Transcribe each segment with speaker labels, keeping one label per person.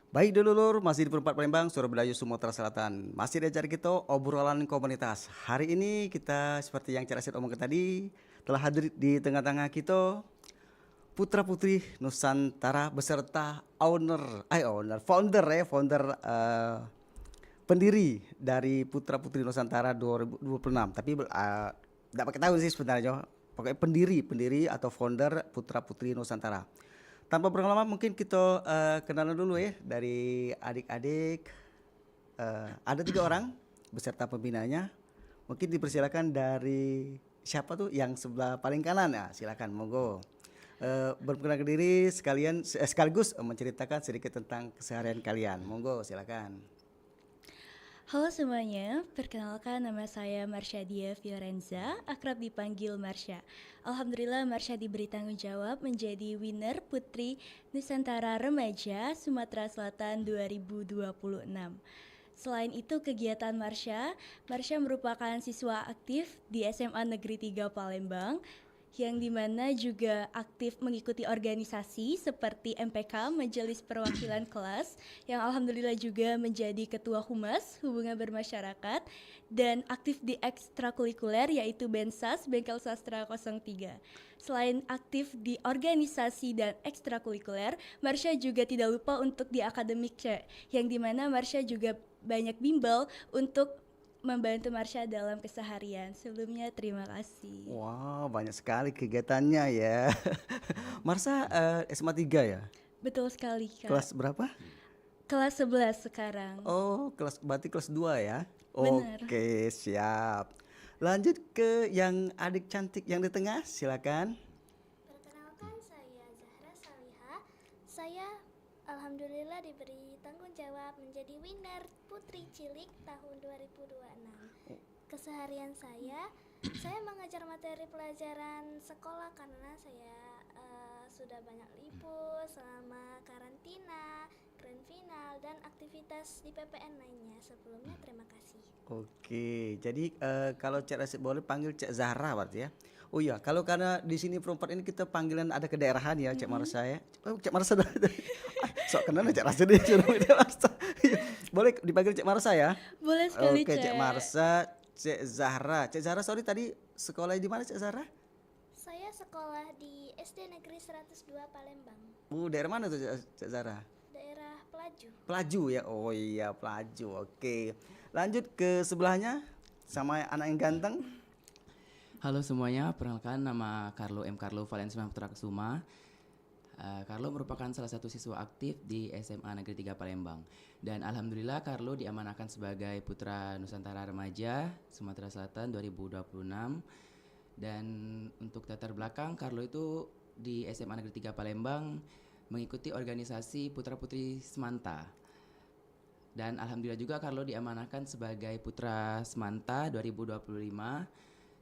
Speaker 1: Baik dulur, masih di Perempat Palembang, Surabaya, Sumatera Selatan. Masih diajar kita obrolan komunitas. Hari ini kita seperti yang Cak Rasid omongkan tadi, telah hadir di tengah-tengah kita putra putri Nusantara beserta founder pendiri dari Putra Putri Nusantara 2026. Tapi tidak pakai tahun sih sebenarnya. Pokoknya pendiri atau founder Putra Putri Nusantara. Tanpa berlama mungkin kita kenalan dulu ya dari adik-adik. Ada 3 orang beserta pembinanya. Mungkin dipersilakan dari siapa tuh yang sebelah paling kanan ya, silakan monggo. Berperkenalkan diri sekaligus menceritakan sedikit tentang keseharian kalian. Monggo silakan.
Speaker 2: Halo semuanya, perkenalkan nama saya Marshadia Fiorenza, akrab dipanggil Marsha. Alhamdulillah Marsha diberi tanggung jawab menjadi winner Putri Nusantara Remaja Sumatera Selatan 2026. Selain itu kegiatan Marsha merupakan siswa aktif di SMA Negeri 3 Palembang, yang dimana juga aktif mengikuti organisasi seperti MPK, Majelis Perwakilan Kelas, yang alhamdulillah juga menjadi Ketua Humas Hubungan Bermasyarakat, dan aktif di ekstrakurikuler yaitu Bensas, Bengkel Sastra 03. Selain aktif di organisasi dan ekstrakurikuler, Marsha juga tidak lupa untuk di akademik, yang dimana Marsha juga banyak bimbel untuk membantu Marsha dalam keseharian. Sebelumnya terima kasih.
Speaker 1: Wah, banyak sekali kegiatannya ya. Marsha SMA 3 ya?
Speaker 2: Betul sekali, Kak.
Speaker 1: Kelas berapa?
Speaker 2: Kelas 11 sekarang.
Speaker 1: Oh, berarti kelas 2 ya?
Speaker 2: Benar.
Speaker 1: Oke, siap. Lanjut ke yang adik cantik yang di tengah, silakan.
Speaker 3: Perkenalkan saya Zahra Saliha. Saya alhamdulillah diberi tanggung jawab menjadi winner Putri Cilik tahun 2026. Keseharian saya mengajar materi pelajaran sekolah karena saya sudah banyak libur selama karantina, grand final dan aktivitas di PPN lainnya. Sebelumnya terima kasih.
Speaker 1: Oke, jadi kalau Cak Rasid boleh panggil Cak Zahra berarti ya. Oh iya, kalau karena di sini perempat ini kita panggilan ada kedaerahan ya, Cak Marsha ya. Oh, Cak Marsha sok kenal Cak Rasid dia sudah Cak Marsha. Boleh dipanggil Cak Marsha ya.
Speaker 2: Boleh sekali,
Speaker 1: Oke,
Speaker 2: Cak.
Speaker 1: Cak Marsha, Cak Zahra. Cak Zahra sorry tadi sekolah di mana Cak Zahra?
Speaker 3: Saya sekolah di SD Negeri 102 Palembang,
Speaker 1: Daerah mana tuh Cak Zahra?
Speaker 3: daerah Pelaju.
Speaker 1: Pelaju ya. Oh iya, Pelaju. Oke. Lanjut ke sebelahnya sama anak yang ganteng.
Speaker 4: Halo semuanya, perkenalkan nama Carlo M. Carlo Valencia Putra Kusuma. Carlo merupakan salah satu siswa aktif di SMA Negeri 3 Palembang. Dan alhamdulillah Carlo diamanahkan sebagai Putra Nusantara Remaja Sumatera Selatan 2026. Dan untuk latar belakang, Carlo itu di SMA Negeri 3 Palembang mengikuti organisasi Putra Putri Semanta. Dan alhamdulillah juga Carlo diamanahkan sebagai Putra Semanta 2025.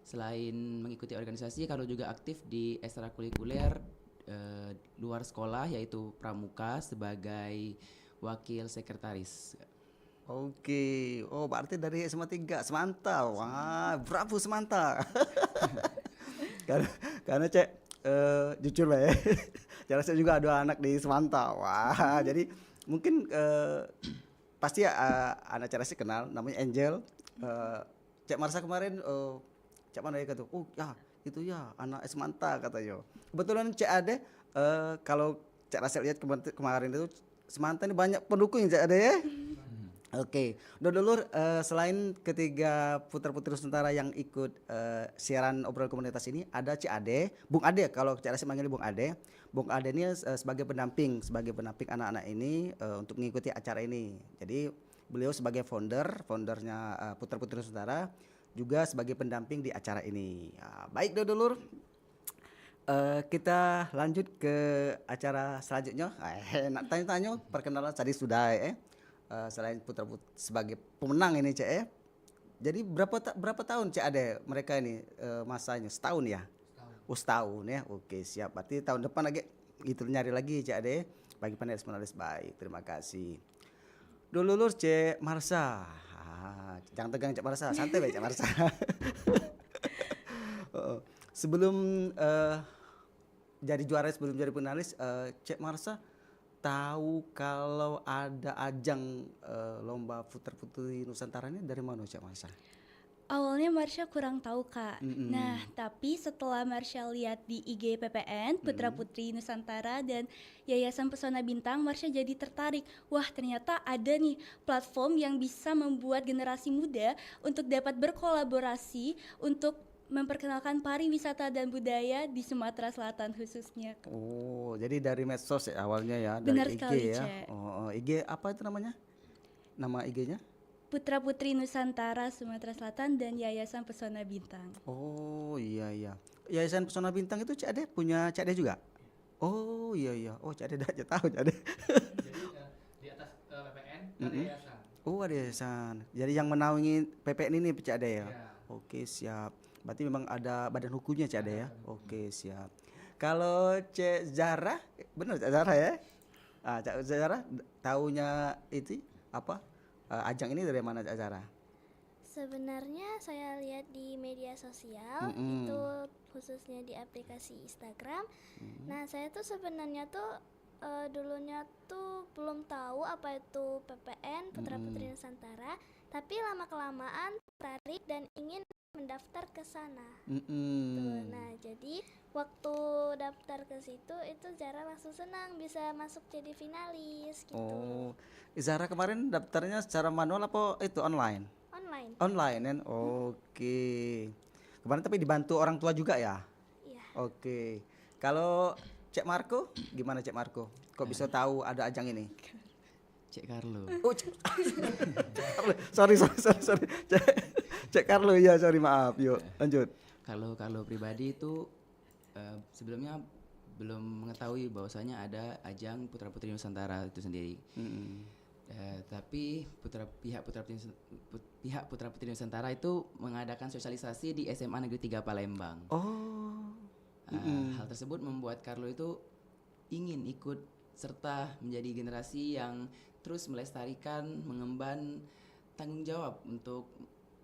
Speaker 4: Selain mengikuti organisasi, Carlo juga aktif di ekstrakurikuler luar sekolah yaitu Pramuka sebagai wakil sekretaris.
Speaker 1: Oke, oh berarti dari SMA 3 Semanta. Wah, bravo Semanta. karena Cek jujur lah ya. Jangan saya juga ada anak di Semanta. Wah, jadi mungkin pasti ya anak Cek sih kenal namanya Angel. Cek Marsha kemarin Cek mana ya kata, oh ya itu ya anak Semanta katanya. Kebetulan Cek Ade kalau Cek Rasid lihat kemarin itu Semanta ini banyak pendukung Cek Ade ya. Oke, dulur selain ketiga putra-putri Nusantara yang ikut siaran obrolan komunitas ini ada Cik Ade, Bung Ade kalau Cik Rasid manggilnya Bung Ade. Bung Ade ini sebagai pendamping anak-anak ini untuk mengikuti acara ini. Jadi beliau sebagai foundernya putra-putri Nusantara juga sebagai pendamping di acara ini. Baik dulur, kita lanjut ke acara selanjutnya. Nak tanya-tanya perkenalan tadi sudah selain putra sebagai pemenang ini Cek ya. Jadi berapa tahun Cek ada mereka ini masanya setahun ya? Setahun ya. Oke, siap. Berarti tahun depan lagi gitu nyari lagi Cek ada bagi panelis baik. Terima kasih. Dulur Cek Marsha. Jangan tegang Cek Marsha, santai baik Cek Marsha. Sebelum jadi juara, sebelum jadi penalis, Cek Marsha tahu kalau ada ajang lomba putra putri Nusantara ini dari mana Cak Marsha?
Speaker 2: Awalnya Marsha kurang tahu Kak. Nah, tapi setelah Marsha lihat di IG PPN Putra Putri Nusantara dan Yayasan Pesona Bintang, Marsha jadi tertarik. Wah, ternyata ada nih platform yang bisa membuat generasi muda untuk dapat berkolaborasi untuk memperkenalkan pariwisata dan budaya di Sumatera Selatan khususnya.
Speaker 1: Oh, jadi dari medsos ya awalnya ya, dari
Speaker 2: Benar
Speaker 1: IG
Speaker 2: sekali,
Speaker 1: ya.
Speaker 2: Cek.
Speaker 1: IG apa itu namanya? Nama IG-nya?
Speaker 2: Putra Putri Nusantara Sumatera Selatan dan Yayasan Pesona Bintang.
Speaker 1: Oh iya iya. Yayasan Pesona Bintang itu Cak Ade punya Cak Ade juga? Oh iya iya. Oh Cak Ade aja tahu Cak Ade.
Speaker 5: Jadi di atas PPN ada yayasan.
Speaker 1: Oh ada yayasan. Jadi yang menaungi PPN ini Cak Ade ya?
Speaker 5: Ya.
Speaker 1: Oke siap. Berarti memang ada badan hukumnya Cak Ade ya? Oke siap. Kalau Cak Zara, benar Cak Zara ya? Cak Zara taunya itu apa? Ajang ini dari mana Cak Zara?
Speaker 3: Sebenarnya saya lihat di media sosial, itu khususnya di aplikasi Instagram. Nah, saya tuh sebenarnya tuh dulunya tuh belum tahu apa itu PPN Putra Putri Nusantara, tapi lama-kelamaan tertarik dan ingin mendaftar ke sana. Tuh, nah, jadi waktu daftar ke situ itu Zara langsung senang bisa masuk jadi finalis gitu.
Speaker 1: Oh, Zara kemarin daftarnya secara manual apa itu online?
Speaker 3: Online.
Speaker 1: Online kan? Oke. Kemarin tapi dibantu orang tua juga ya?
Speaker 3: Iya.
Speaker 1: Oke. Kalau Cek Marco, gimana Cek Marco? Kok bisa tahu ada ajang ini?
Speaker 4: Cek Carlo.
Speaker 1: Oh, sorry. Cek Carlo ya, sorry maaf. Yuk, lanjut.
Speaker 4: Kalau pribadi itu sebelumnya belum mengetahui bahwasanya ada ajang Putra Putri Nusantara itu sendiri. Tapi pihak Putra Putri Nusantara itu mengadakan sosialisasi di SMA Negeri 3 Palembang.
Speaker 1: Oh.
Speaker 4: Hal tersebut membuat Carlo itu ingin ikut serta menjadi generasi yang terus melestarikan, mengemban tanggung jawab untuk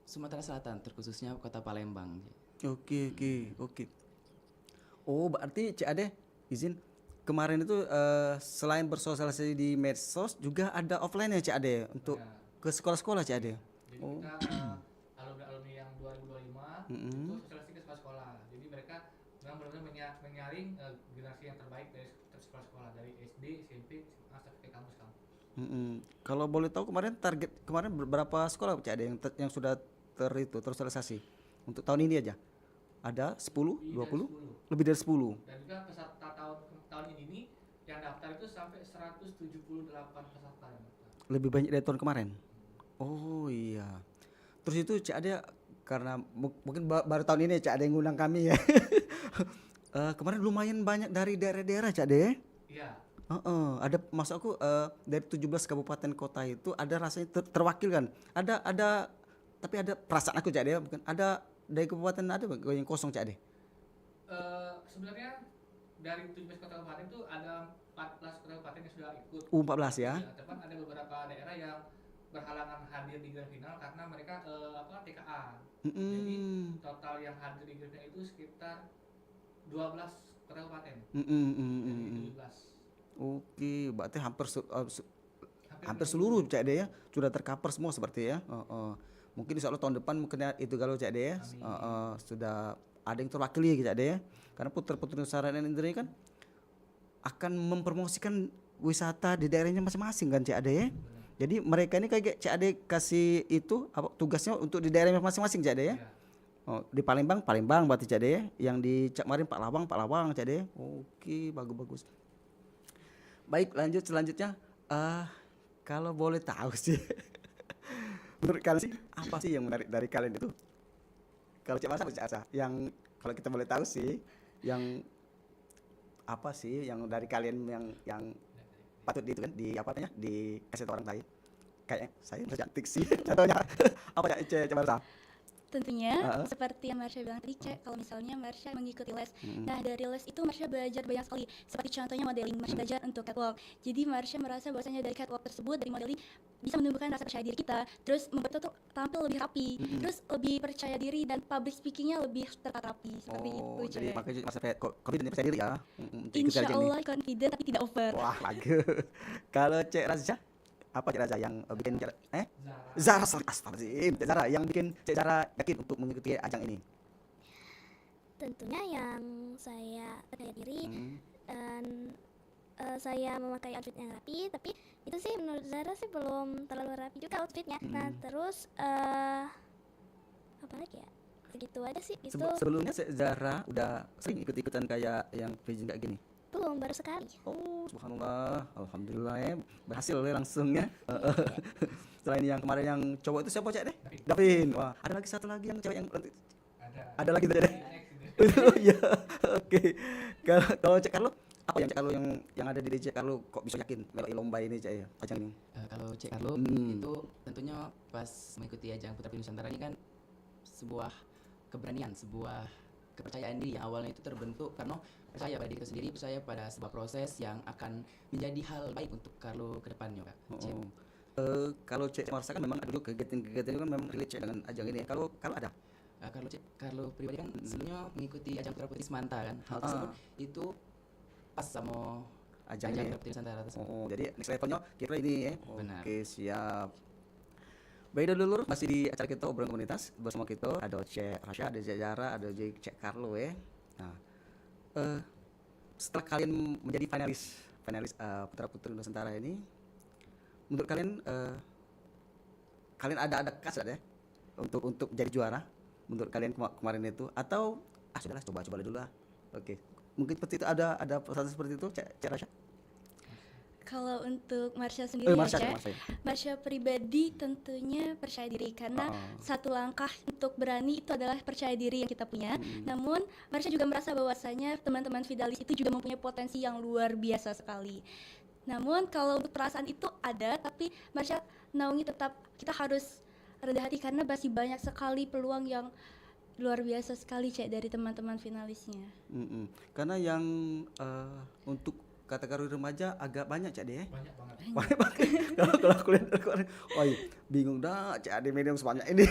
Speaker 4: Sumatera Selatan, terkhususnya Kota Palembang.
Speaker 1: Oke. Oh, berarti Cik Ade izin kemarin itu selain bersosialisasi di medsos juga ada offline ya Cik Ade untuk ke sekolah-sekolah Cik Ade.
Speaker 5: Jadi kita alumni yang 2025 itu sosialisasi ke sekolah-sekolah. Jadi mereka memang benar-benar menyaring generasi yang terbaik dari sekolah-sekolah dari SD, SMP, SMA sampai ke kampus-kampus.
Speaker 1: Kalau boleh tahu target kemarin berapa sekolah Cik Ade yang sudah tersosialisasi untuk tahun ini aja? Ada 10, 20? Lebih dari 10.
Speaker 5: Dan juga peserta tahun ini yang daftar itu sampai 178 peserta yang daftar.
Speaker 1: Lebih banyak dari tahun kemarin. Oh iya. Terus itu Cik Ade karena mungkin baru tahun ini Cik Ade yang ngundang kami ya. Kemarin lumayan banyak dari daerah-daerah Cik Ade ya.
Speaker 5: Iya.
Speaker 1: Ada maksud aku dari 17 kabupaten kota itu ada rasanya terwakil kan. Ada tapi ada perasaan aku Cik Ade bukan ada dari kabupaten ada yang kosong Cik Ade.
Speaker 5: Sebenarnya dari 17 kota kabupaten itu ada 14 kota kabupaten yang sudah ikut.
Speaker 1: 14 ya.
Speaker 5: Tapi ada beberapa daerah yang berhalangan hadir di grand final karena mereka TKA. Jadi total yang hadir di grand final itu sekitar 12 kota kabupaten. Dari 17.
Speaker 1: Oke, berarti hampir seluruh Cik Ade ya sudah tercover semua seperti ya. Mungkin insya Allah tahun depan mungkin itu kalau Cik Ade ya sudah ada yang terwakili Cik Ade ya. Karena Putra Putri Nusantara ini kan akan mempromosikan wisata di daerahnya masing-masing kan Cik Ade ya. Jadi mereka ini kayak Cik Ade kasih itu tugasnya untuk di daerah masing-masing Cik Ade ya. Di Palembang berarti Cik Ade ya. Yang di Cakmarin Pak Lawang Cik Ade ya. Oke, bagus. Baik, lanjut selanjutnya. Kalau boleh tahu sih, menurut kalian sih apa sih yang menarik dari kalian itu? Kalau Cik Masa, Cik Asa, yang kalau kita boleh tahu sih, yang apa sih yang dari kalian yang patut di itu kan di apa namanya di kasih orang lain? Kayaknya saya cantik sih, contohnya apa ya Cik Masa?
Speaker 2: Tentunya
Speaker 1: Heeh.
Speaker 2: seperti yang Marsha bilang tadi, Cek, kalau misalnya Marsha mengikuti les. Nah, dari les itu Marsha belajar banyak sekali. Seperti contohnya modeling, Marsha belajar untuk catwalk. Jadi Marsha merasa bahwasanya dari catwalk tersebut, dari modeling bisa menumbuhkan rasa percaya diri kita, terus membuat kita tuh tampil lebih rapi, terus lebih percaya diri dan public speakingnya lebih tertata rapi. Seperti itu,
Speaker 1: Jadi
Speaker 2: Cek.
Speaker 1: makanya masa confident percaya diri ya. Untuk ikuti
Speaker 2: Insya
Speaker 1: ajang ini.
Speaker 2: Allah confident tapi tidak over.
Speaker 1: Wah, bagus. Kalau Cek Raza, apa Cek Raza yang bikin Cek
Speaker 5: Zara.
Speaker 1: Zara, sorry, astagfirullahaladzim. Cek Zara yang bikin Cek Zara yakin untuk mengikuti ajang ini?
Speaker 3: Tentunya yang saya percaya diri
Speaker 1: Hmm.
Speaker 3: dan saya memakai outfit yang rapi, tapi itu sih menurut Zara sih belum terlalu rapi juga outfitnya. Nah, terus apa lagi ya? Segitu aja sih gitu.
Speaker 1: Sebelumnya Cek Zara udah sering ikut-ikutan kayak yang pageant kayak gini?
Speaker 3: Belum, baru sekali.
Speaker 1: Oh, subhanallah, alhamdulillah ya, berhasil ya langsungnya. Selain yang kemarin yang cowok itu siapa Cek deh? Davin. Wah, ada lagi satu lagi yang cewek yang ada lagi Cek deh.
Speaker 5: Next gitu.
Speaker 1: Iya, oke. Kalau Cek Carlo, apa yang Cek Carlo yang ada di DJ Carlo kok bisa yakin meloi lomba ini Cek ya, ajang ini?
Speaker 4: Kalau Cek Carlo itu tentunya pas mengikuti ajang Putra Putri Nusantara ini kan sebuah keberanian, sebuah kepercayaan diri yang awalnya itu terbentuk karena percaya pada diri sendiri, percaya pada sebuah proses yang akan menjadi hal baik untuk Carlo ke depannya, Kak. Cek.
Speaker 1: Kalau Cek merasakan memang dulu kegiatan-kegiatan itu kan memang relate Cek dengan ajang ini. Kalau ada
Speaker 4: Carlo pribadi kan sebelumnya mengikuti ajang Putra Putri Semanta kan. Hal tersebut itu pas sama
Speaker 1: ajang
Speaker 4: ajang
Speaker 1: ini.
Speaker 4: Putra Putri Nusantara tersebut.
Speaker 1: Oh, jadi next levelnya kira ini ya.
Speaker 4: Benar.
Speaker 1: Oke, siap. Baik dulu masih di acara kita obrolan komunitas bersama kita ada Cek Rasya, ada Cek Zara, ada Cek Carlo ya. Nah, setelah kalian menjadi finalis Putra Putri Nusantara ini, menurut kalian kalian ada kas ya untuk jadi juara menurut kalian kemarin itu atau sudahlah coba dulu lah. Oke. Mungkin seperti itu ada proses seperti itu Cek Rasya?
Speaker 2: Kalau untuk Marsha sendiri
Speaker 1: Marsha,
Speaker 2: ya,
Speaker 1: Marsha.
Speaker 2: Marsha pribadi tentunya percaya diri karena satu langkah untuk berani itu adalah percaya diri yang kita punya. Namun Marsha juga merasa bahwasanya teman-teman finalis itu juga mempunyai potensi yang luar biasa sekali. Namun kalau untuk perasaan itu ada, tapi Marsha naungi tetap kita harus rendah hati karena masih banyak sekali peluang yang luar biasa sekali Cek dari teman-teman finalisnya.
Speaker 1: Karena yang untuk kategori remaja agak banyak Cak deh ya.
Speaker 5: Banyak banget.
Speaker 1: Banyak banget. Kalau aku lihat kemarin, wah bingung dah Cak Ade medium sebanyak ini.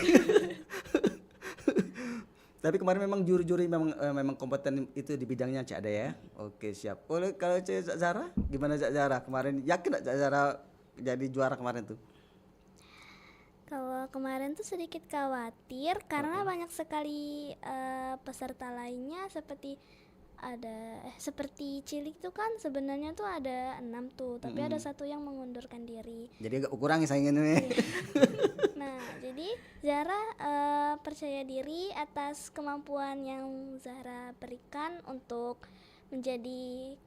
Speaker 1: Tapi kemarin memang juri-juri memang kompeten itu di bidangnya Cak Ade ya. Oke, siap. Oleh kalau Cak Zara, gimana Cak Zara kemarin? Yakin tak Cak Zara jadi juara kemarin tuh?
Speaker 3: Kalau kemarin tuh sedikit khawatir karena banyak sekali peserta lainnya seperti Cilik tuh kan sebenarnya tuh ada 6 tuh, tapi ada satu yang mengundurkan diri.
Speaker 1: Jadi agak kurangi saingannya nih.
Speaker 3: Nah, jadi Zara percaya diri atas kemampuan yang Zara berikan untuk menjadi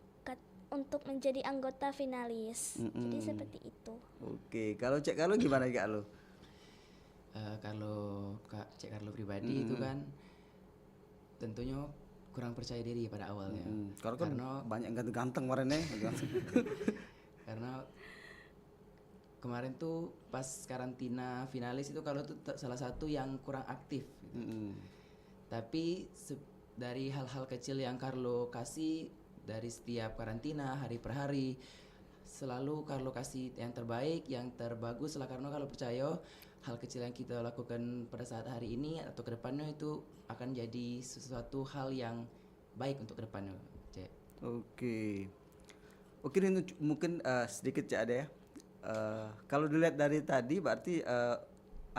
Speaker 3: anggota finalis. Jadi seperti itu.
Speaker 1: Oke, kalau Cek Carlo gimana Cak Carlo?
Speaker 4: Kalau Cek Carlo pribadi itu kan tentunya kurang percaya diri pada awalnya.
Speaker 1: Karena banyak yang ganteng-ganteng kemarin ya.
Speaker 4: Karena kemarin tuh pas karantina finalis itu kalau tuh salah satu yang kurang aktif. Tapi dari hal-hal kecil yang Carlo kasih dari setiap karantina hari per hari, selalu Carlo kasih yang terbaik, yang terbagus lah. Karena kalau percaya hal kecil yang kita lakukan pada saat hari ini atau kedepannya itu akan jadi sesuatu hal yang baik untuk kedepannya, Cek.
Speaker 1: Oke, ini mungkin sedikit Cak ada ya. Kalau dilihat dari tadi berarti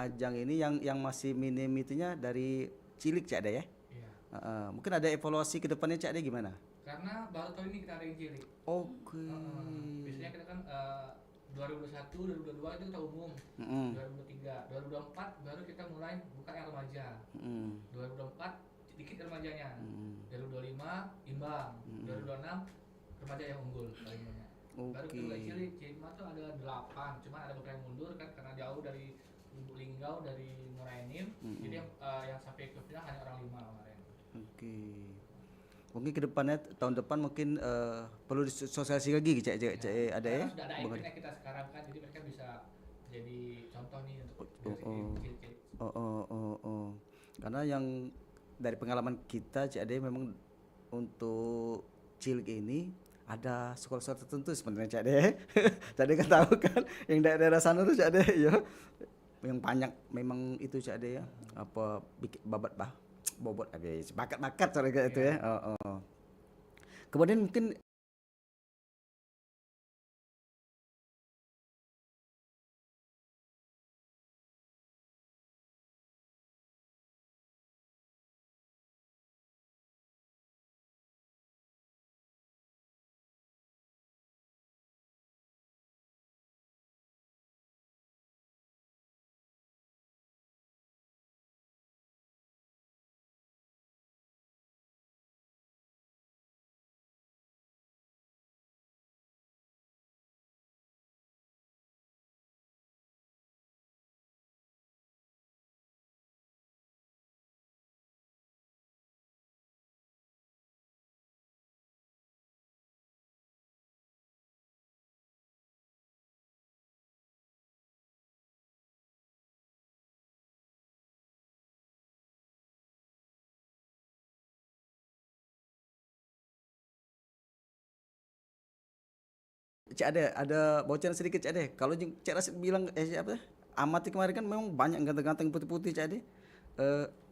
Speaker 1: ajang ini yang masih minim itunya dari Cilik Cak ada ya.
Speaker 5: Iya.
Speaker 1: Mungkin ada evaluasi ke depannya Cak ada gimana?
Speaker 5: Karena baru tahun ini kita ada yang Cilik.
Speaker 1: Oke.
Speaker 5: Biasanya kita kan 2021, 2022 itu kita umum. 2023, 2024 baru kita mulai buka yang remaja. 2024 sedikit remajanya. 2025 imbang. 2026 remaja yang unggul paling banyak. Baru kita Cilik mah tuh ada 8, cuma ada beberapa yang mundur kan karena jauh dari Lubuk Linggau, dari Muara Enim. Jadi yang sampai ke final hanya orang 5 kemarin.
Speaker 1: Oke. Mungkin ke depannya tahun depan mungkin perlu disosialisasi lagi Cak ada ya.
Speaker 5: Sudah ada eventnya kita sekarang kan, jadi mereka bisa jadi contoh nih untuk cilik.
Speaker 1: Karena yang dari pengalaman kita Cik Ade memang untuk cilik ini ada sekolah-sekolah tertentu sebenarnya Cik Ade. Cik Ade kan tahu kan yang daerah sana tuh Cik Ade ya. Yang banyak memang itu Cik Ade ya. Apa bikin bobot habis bakat-bakat soalnya kayak itu ya. Kemudian mungkin Cik ada bocoran sedikit Cik Ade. Kalau Cik Rasid bilang siapa? Amati kemarin kan memang banyak ganteng-ganteng putih-putih Cik Ade.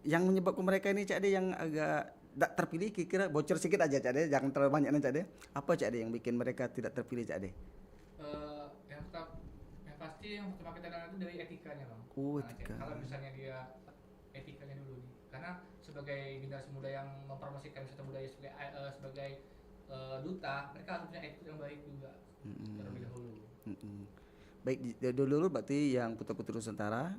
Speaker 1: Yang menyebabkan mereka ini Cik Ade yang agak tak terpilih kira-kira bocor sedikit aja Cik Ade, jangan terlalu banyak Cik Ade. Apa Cik Ade yang bikin mereka tidak terpilih Cik Ade?
Speaker 5: Yang pasti yang pertama kita lihat itu dari etikanya bang.
Speaker 1: Oh,
Speaker 5: Nah,
Speaker 1: etika.
Speaker 5: kalau misalnya dia etikanya dulu nih, karena sebagai generasi muda yang mempromosikan wisata budaya sebagai duta, mereka harus punya etika yang baik juga terlebih dahulu.
Speaker 1: Baik dulu berarti yang putra-putri Nusantara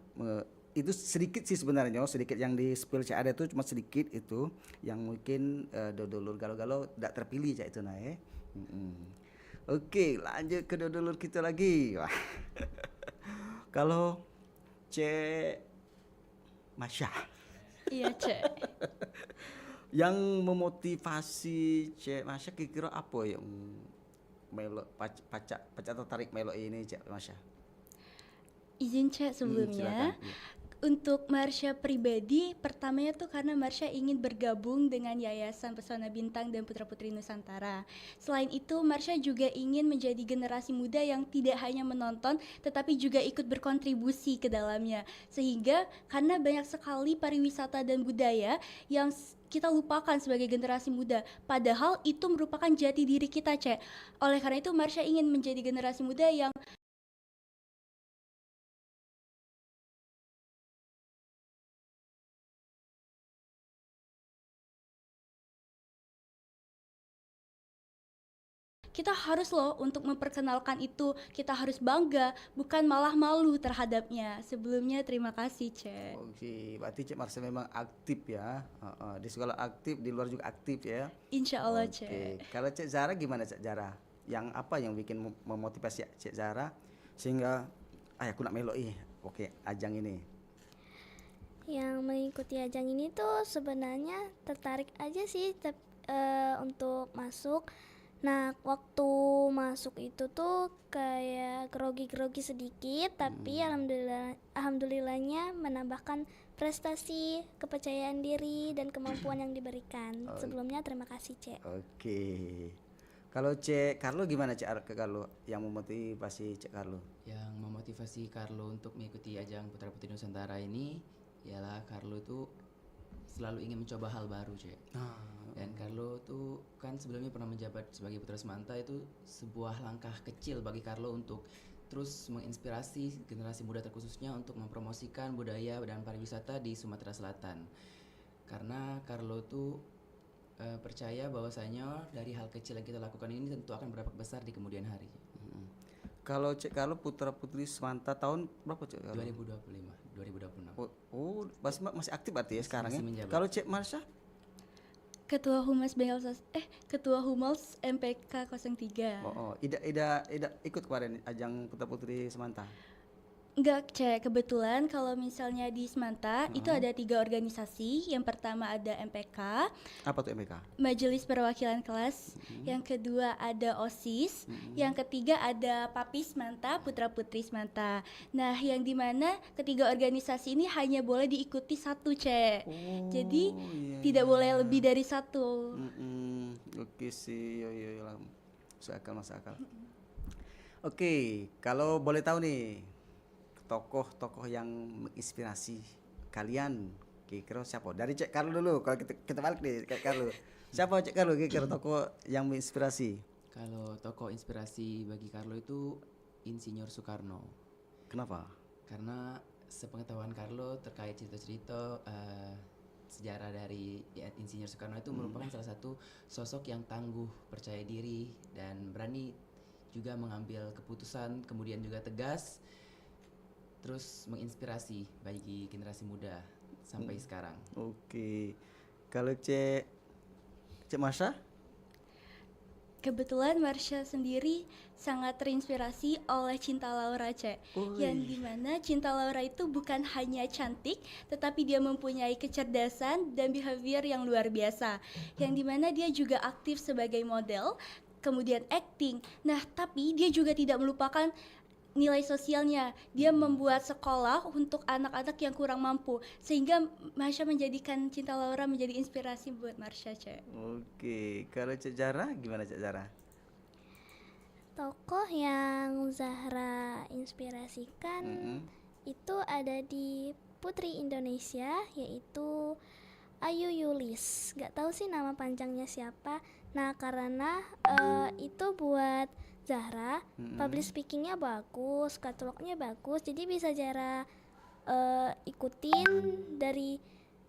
Speaker 1: itu sedikit sih sebenarnya, sedikit yang di spill Cik Ade itu cuma sedikit itu yang mungkin dulur galau-galau tidak terpilih Cik itu nah ya. Oke, lanjut ke dulur kita lagi. Wah. Kalau Cik Masya
Speaker 2: Iya, Cek.
Speaker 1: yang memotivasi Cik Masya kira-kira apa yang melo pacak tertarik melo ini Cik Masya?
Speaker 2: Izin Cek sebelumnya.
Speaker 1: Silakan. Iya.
Speaker 2: Untuk Marsha pribadi, pertamanya tuh karena Marsha ingin bergabung dengan Yayasan Pesona Bintang dan Putra Putri Nusantara. Selain itu, Marsha juga ingin menjadi generasi muda yang tidak hanya menonton, tetapi juga ikut berkontribusi ke dalamnya. Sehingga karena banyak sekali pariwisata dan budaya yang kita lupakan sebagai generasi muda. Padahal itu merupakan jati diri kita, Cek. Oleh karena itu, Marsha ingin menjadi generasi muda yang kita harus loh untuk memperkenalkan itu, kita harus bangga, bukan malah malu terhadapnya. Sebelumnya terima kasih, Cek.
Speaker 1: Oke, berarti Cik Marsha memang aktif ya. Di sekolah aktif, di luar juga aktif ya.
Speaker 2: Insya Allah,
Speaker 1: Oke,
Speaker 2: Cek.
Speaker 1: kalau Cik Zara gimana Cik Zara? Yang apa yang bikin memotivasi Cik Zara sehingga aku nak meloi, oke ajang ini.
Speaker 3: Yang mengikuti ajang ini tuh sebenarnya tertarik aja sih untuk masuk. Nah, waktu masuk itu tuh kayak grogi-grogi sedikit, tapi alhamdulillahnya menambahkan prestasi, kepercayaan diri dan kemampuan yang diberikan. Sebelumnya terima kasih, Cek.
Speaker 1: Oke. Kalau Cik Carlo gimana Cik Carlo yang memotivasi Cik Carlo?
Speaker 4: Yang memotivasi Carlo untuk mengikuti ajang Putra Putri Nusantara ini ialah Carlo itu selalu ingin mencoba hal baru, Cek. Dan Carlo tuh kan sebelumnya pernah menjabat sebagai Putra Semanta, itu sebuah langkah kecil bagi Carlo untuk terus menginspirasi generasi muda terkhususnya untuk mempromosikan budaya dan pariwisata di Sumatera Selatan. Karena Carlo tuh percaya bahwasanya dari hal kecil yang kita lakukan ini tentu akan berdampak besar di kemudian hari.
Speaker 1: Kalau Cik Carlo Putra Putri Semanta tahun berapa Cik Carlo?
Speaker 4: 2025, 2026.
Speaker 1: Masih aktif berarti ya sekarang
Speaker 4: masih
Speaker 1: ya.
Speaker 4: menjabat.
Speaker 1: Kalau Cik Marsha?
Speaker 2: Ketua Humas MPK 03.
Speaker 1: Ida ikut kemarin ajang Putra Putri Semanta.
Speaker 2: Enggak, Cek. Kebetulan kalau misalnya di Semanta itu ada 3 organisasi. Yang pertama ada MPK,
Speaker 1: Apa tuh MPK?
Speaker 2: Majelis Perwakilan Kelas. Yang kedua ada OSIS. Yang ketiga ada PAPI Semanta, Putra Putri Semanta. Nah, yang dimana ketiga organisasi ini hanya boleh diikuti satu, Cek. Jadi
Speaker 1: iya,
Speaker 2: tidak
Speaker 1: iya,
Speaker 2: boleh
Speaker 1: iya.
Speaker 2: lebih dari satu.
Speaker 1: Oke sih, yo yo yo lah. Masuk akal. Oke, kalau boleh tahu nih tokoh-tokoh yang menginspirasi kalian, kira-kira siapa? Dari Cek Carlo dulu. Kalau kita balik nih Cek Carlo. Siapa Cek Carlo kira-kira tokoh yang menginspirasi?
Speaker 4: Kalau tokoh inspirasi bagi Carlo itu Insinyur Soekarno.
Speaker 1: Kenapa?
Speaker 4: Karena sepengetahuan Carlo terkait cerita-cerita sejarah dari Insinyur Soekarno itu merupakan salah satu sosok yang tangguh, percaya diri dan berani juga mengambil keputusan, kemudian juga tegas, terus menginspirasi bagi generasi muda sampai sekarang.
Speaker 1: Oke. Kalau Cek Marsha?
Speaker 2: Kebetulan Marsha sendiri sangat terinspirasi oleh Cinta Laura, Cek. Yang dimana Cinta Laura itu bukan hanya cantik, tetapi dia mempunyai kecerdasan dan behavior yang luar biasa. Yang dimana dia juga aktif sebagai model, kemudian acting. Nah, tapi dia juga tidak melupakan nilai sosialnya. Dia membuat sekolah untuk anak-anak yang kurang mampu, sehingga Marsha menjadikan Cinta Laura menjadi inspirasi buat Marsha, Cek.
Speaker 1: Oke, kalau Cek Zara gimana Cek Zara?
Speaker 3: Tokoh yang Zahra inspirasikan itu ada di Putri Indonesia, yaitu Ayu Yulis. Gak tahu sih nama panjangnya siapa. Nah, karena itu buat Zahra, public speakingnya bagus, katalognya bagus, jadi bisa Zahra ikutin dari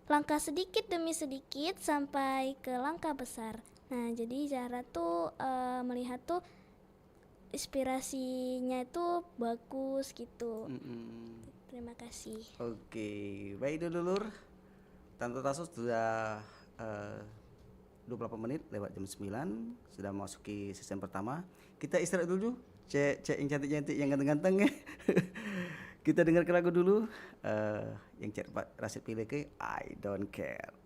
Speaker 3: langkah sedikit demi sedikit sampai ke langkah besar. Nah, jadi Zahra tuh melihat tuh inspirasinya itu bagus gitu. Terima kasih.
Speaker 1: Oke, baik dulu Lur. Tante Taso sudah 28 menit lewat jam 9, sudah memasuki season pertama. Kita istirahat dulu. Cek yang cantik-cantik, yang ganteng-ganteng ya. Kita dengar lagu dulu yang Cek Rasid pilih ke I Don't Care.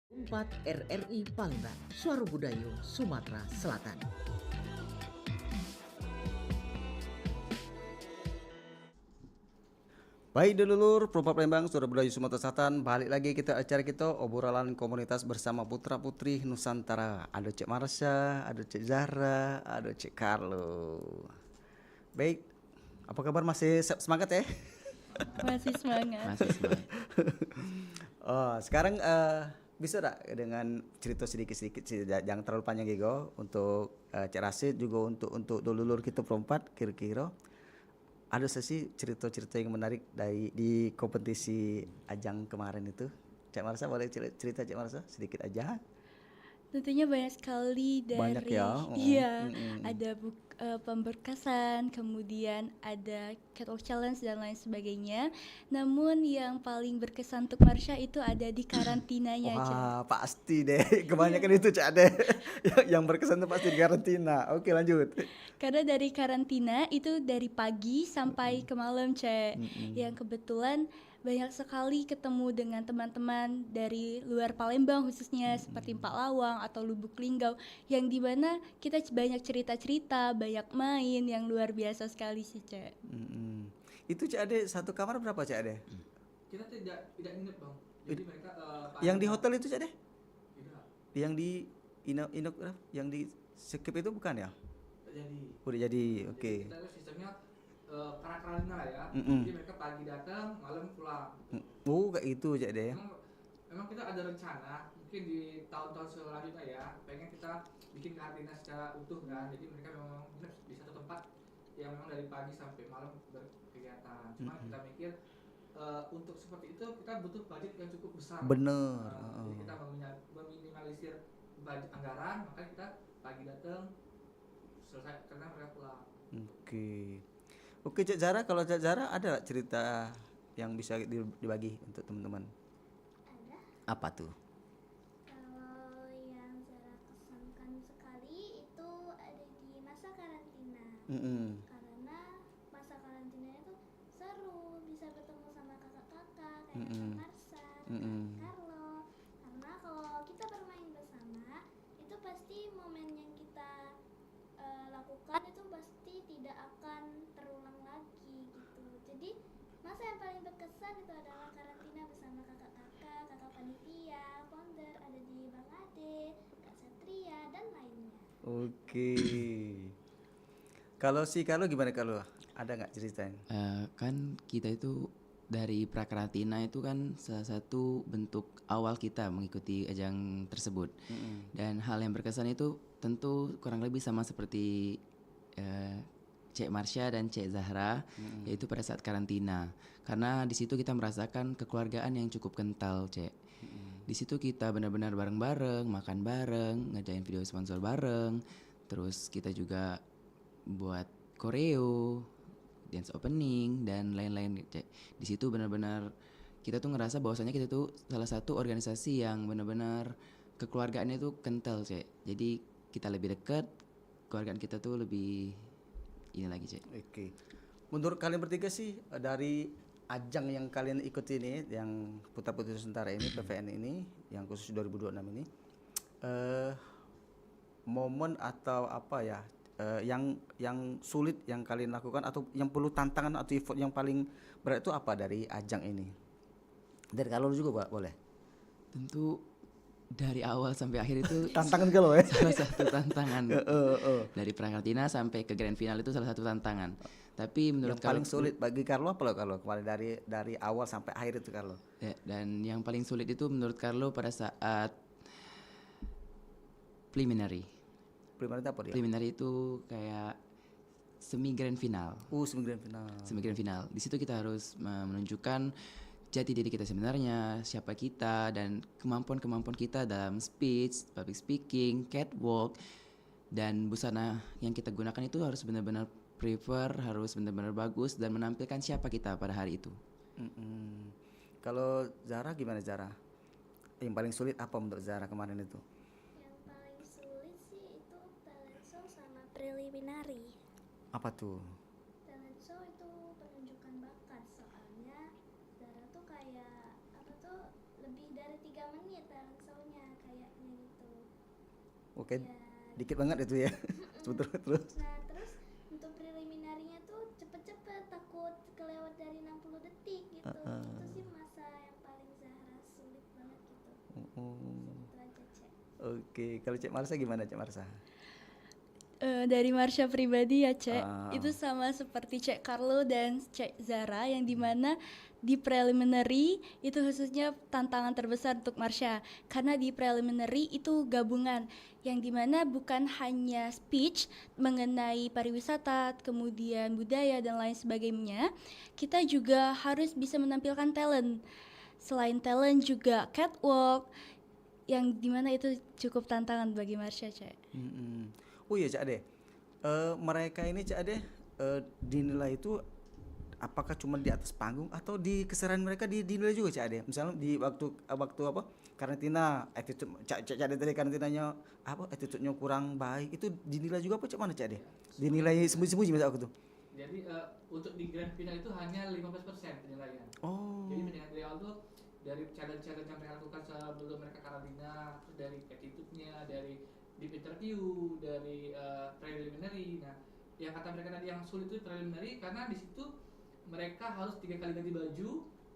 Speaker 6: 4 RRI Palembang, Suara Budaya Sumatera Selatan.
Speaker 1: Baik dulur, Perempat Palembang, Suara Budaya Sumatera Selatan. Balik lagi kita acara kita obrolan komunitas bersama putra putri Nusantara. Ada Cek Marsha, ada Cek Zahra, ada Cek Carlo. Baik, apa kabar, masih semangat ya?
Speaker 2: Masih semangat.
Speaker 4: Masih semangat.
Speaker 1: Oh, sekarang bisa tak dengan cerita sedikit-sedikit sih, jangan terlalu panjang Gigo, untuk Cek Rasid juga untuk dulur kita perempat, kira-kira ada sih cerita-cerita yang menarik di kompetisi ajang kemarin itu. Cek Marsha boleh cerita Cek Marsha sedikit aja.
Speaker 2: Tentunya banyak sekali dari
Speaker 1: Banyak ya.
Speaker 2: iya, ada pemberkasan, kemudian ada catwalk challenge dan lain sebagainya. Namun yang paling berkesan untuk Marsha itu ada di karantinanya aja.
Speaker 1: Wah, pasti deh. Kebanyakan itu Cak deh. Yang berkesan itu pasti di karantina. Oke, lanjut.
Speaker 2: Karena dari karantina itu dari pagi sampai ke malam, Cek. Yang kebetulan banyak sekali ketemu dengan teman-teman dari luar Palembang khususnya seperti Pak Lawang atau Lubuk Linggau, yang dimana kita banyak cerita-cerita, banyak main yang luar biasa sekali sih, Cek.
Speaker 1: Itu Cak Ade satu kamar berapa Cak Ade?
Speaker 5: Kita tidak nginep Bang. Jadi mereka
Speaker 1: Yang di hotel itu Cak Ade?
Speaker 5: tidak
Speaker 1: Yang di Inok yang di Skip itu bukan ya?
Speaker 5: jadi.
Speaker 1: Udah jadi. Oke.
Speaker 5: Kita itu sistemnya karantina lah ya. Jadi mereka pagi datang, malam pulang.
Speaker 1: Oh, kayak itu Cak Ade ya.
Speaker 5: Memang kita ada rencana mungkin di tahun-tahun selanjutnya ya, pengen kita bikin karantina secara utuh kan. Jadi mereka memang nginep di satu tempat yang memang dari pagi sampai malam berkegiatan. Cuma kita mikir untuk seperti itu kita butuh budget yang cukup besar.
Speaker 1: Bener.
Speaker 5: Jadi kita meminimalisir budget anggaran, makanya kita pagi datang selesai karena mereka pulang.
Speaker 1: Oke Cak Zara, kalau Cak Zara ada gak cerita yang bisa dibagi untuk teman-teman?
Speaker 3: Ada.
Speaker 1: Apa tuh?
Speaker 3: Kalau yang saya kesankan sekali itu ada di masa karantina. Karena masa karantina itu seru, bisa bertemu sama kakak-kakak kayak Kak Marsha, Kak Carlo. Karena kalau kita bermain bersama, itu pasti momen yang kita lakukan itu pasti tidak akan terulang lagi gitu. Jadi masa yang paling berkesan itu adalah karantina bersama kakak-kakak, kakak panitia, founder, ada di Bang Ade, Kak Satria dan lainnya.
Speaker 1: Oke. Kalau gimana kalau ada nggak ceritain?
Speaker 4: Kan kita itu dari prakarantina itu kan salah satu bentuk awal kita mengikuti ajang tersebut. Dan hal yang berkesan itu tentu kurang lebih sama seperti Cek Marsha dan Cek Zahra, yaitu pada saat karantina. Karena di situ kita merasakan kekeluargaan yang cukup kental, Cek. Di situ kita benar-benar bareng-bareng, makan bareng, ngerjain video sponsor bareng. Terus kita juga buat koreo, dance opening dan lain-lain, Cek. Di situ benar-benar kita tuh ngerasa bahwasanya kita tuh salah satu organisasi yang benar-benar kekeluargaannya tuh kental, Cek. Jadi kita lebih dekat, keluargaan kita tuh lebih ini lagi, Cek.
Speaker 1: Oke. Menurut kalian bertiga sih, dari ajang yang kalian ikuti ini, yang Putra Putri Nusantara ini, PVN ini, yang khusus 2026 ini, momen atau apa ya, yang sulit yang kalian lakukan atau yang perlu tantangan atau effort yang paling berat itu apa dari ajang ini? Dari kalau juga Pak, boleh.
Speaker 4: Tentu dari awal sampai akhir itu
Speaker 1: Tantangan kalau ya.
Speaker 4: salah satu tantangan. Dari prakarantina sampai ke grand final itu salah satu tantangan. Tapi menurut
Speaker 1: Yang paling sulit bagi Carlo apa loh kalau kemarin dari awal sampai akhir itu Carlo?
Speaker 4: Ya, dan yang paling sulit itu menurut Carlo pada saat preliminary.
Speaker 1: Preliminary itu apa dia?
Speaker 4: Preliminary itu kayak semi grand final.
Speaker 1: Semi grand final.
Speaker 4: Semi grand final. Di situ kita harus menunjukkan jati diri kita sebenarnya, siapa kita dan kemampuan-kemampuan kita dalam speech, public speaking, catwalk, dan busana yang kita gunakan itu harus benar-benar prefer, harus benar-benar bagus dan menampilkan siapa kita pada hari itu.
Speaker 1: Kalau Zara gimana Zara? Yang paling sulit apa menurut Zara kemarin itu?
Speaker 3: Yang paling sulit sih itu talent show sama preliminary.
Speaker 1: Apa tuh?
Speaker 3: Talent show itu penunjukan bakat, soalnya Zara tuh kayak apa tuh lebih dari 3 menit talent show-nya.
Speaker 1: Oke,
Speaker 3: Ya,
Speaker 1: dikit banget itu ya. Terus.
Speaker 3: nah terus untuk preliminarinya tuh cepet-cepet, takut kelewat dari 60 detik gitu. Itu sih masa yang paling Zahra sulit banget gitu. Itu aja, Cek.
Speaker 1: Oke, kalau Cek Marsa gimana Cek Marsa?
Speaker 2: Dari Marsha pribadi ya Cek,
Speaker 1: Ah.
Speaker 2: itu sama seperti Cek Carlo dan Cek Zara yang dimana di preliminary itu khususnya tantangan terbesar untuk Marsha karena di preliminary itu gabungan yang dimana bukan hanya speech mengenai pariwisata, kemudian budaya dan lain sebagainya, kita juga harus bisa menampilkan talent. Selain talent juga catwalk yang dimana itu cukup tantangan bagi Marsha Cek.
Speaker 1: Oh iya Cak Ade, mereka ini Cak Ade dinilai itu apakah cuma di atas panggung atau di keseharian mereka dinilai juga Cak Ade? Misalnya di waktu apa karantina, attitude Cak Ade tadi karantinanya apa attitude-nya kurang baik itu dinilai juga apa Cak mana Cak Ade? Dinilai sembunyi-sembunyi misal aku tuh.
Speaker 5: Jadi untuk di grand final itu hanya 15% penilaian.
Speaker 1: Oh.
Speaker 5: Jadi penilaian dari awal tuh dari challenge-challenge yang mereka lakukan sebelum mereka karantina, terus dari attitude-nya, dari deep interview, dari preliminary. Nah, yang kata mereka tadi yang sulit itu preliminary karena di situ mereka harus 3 kali ganti baju,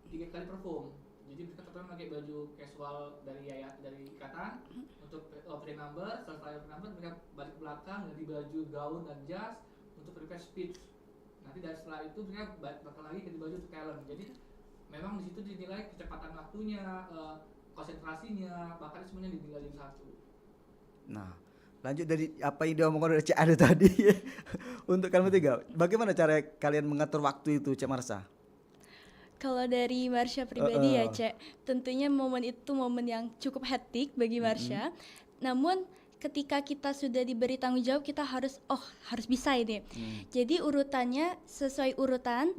Speaker 5: 3 kali perform. Jadi mereka pertama pakai baju casual dari ikatan untuk opening number, setelah opening number mereka balik ke belakang ganti baju gaun dan jas untuk prepare speech. Nanti dari setelah itu mereka bakal lagi ganti baju untuk talent. Jadi memang di situ dinilai kecepatan waktunya, konsentrasinya, bahkan semuanya dinilai jadi satu.
Speaker 1: Nah, lanjut dari apa yang diomongkan oleh Cak Ade tadi untuk kalian bertiga, bagaimana cara kalian mengatur waktu itu Cak Marsa?
Speaker 2: Kalau dari Marsha pribadi ya Cek, tentunya momen itu momen yang cukup hektik bagi Marsha. Namun ketika kita sudah diberi tanggung jawab kita harus bisa ini. Jadi urutannya sesuai urutan.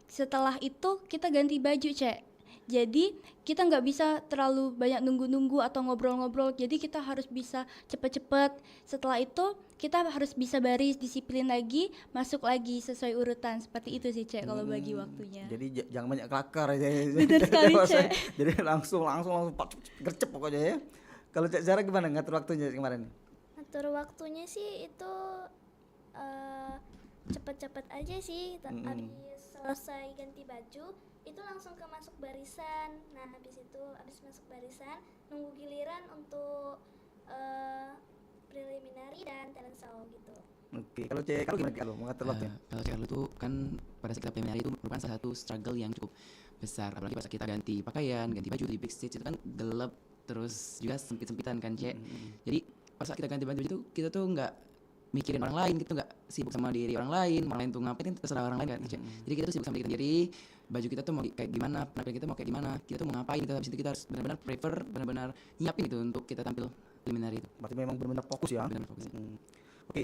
Speaker 2: Setelah itu kita ganti baju Cek. Jadi kita nggak bisa terlalu banyak nunggu-nunggu atau ngobrol-ngobrol. Jadi kita harus bisa cepet-cepet. Setelah itu kita harus bisa baris, disiplin lagi, masuk lagi sesuai urutan. Seperti itu sih Cek kalau bagi waktunya.
Speaker 1: Jadi jangan banyak kelakar aja.
Speaker 2: Benar sekali, Cek.
Speaker 1: Jadi langsung gercep pokoknya ya. Kalau Cak Zara gimana ngatur waktunya kemarin?
Speaker 3: Ngatur waktunya sih itu cepet-cepet aja sih. Habis selesai ganti baju itu langsung ke masuk barisan. Nah habis masuk barisan nunggu giliran untuk preliminary dan talent show gitu.
Speaker 1: Oke, kalau Cek kalau gimana kalau mengatur waktunya?
Speaker 4: Kalau Cek itu kan pada saat kita preliminary itu merupakan salah satu struggle yang cukup besar, apalagi pas kita ganti pakaian, ganti baju di big stage itu kan gelap terus juga sempit-sempitan kan Cek. Jadi pas saat kita ganti baju itu kita tuh nggak mikirin orang lain, kita nggak sibuk sama diri orang lain tuh ngapain terserah orang lain kan Cek. Jadi kita tuh sibuk sama diri kita sendiri, baju kita tuh mau kayak gimana, penampilan kita mau kayak gimana, kita tuh mau ngapain, habis itu kita harus benar-benar prepare, benar-benar nyiapin itu untuk kita tampil preliminary itu.
Speaker 1: Berarti memang benar-benar fokus ya.
Speaker 4: Benar-benar fokus.
Speaker 1: Oke.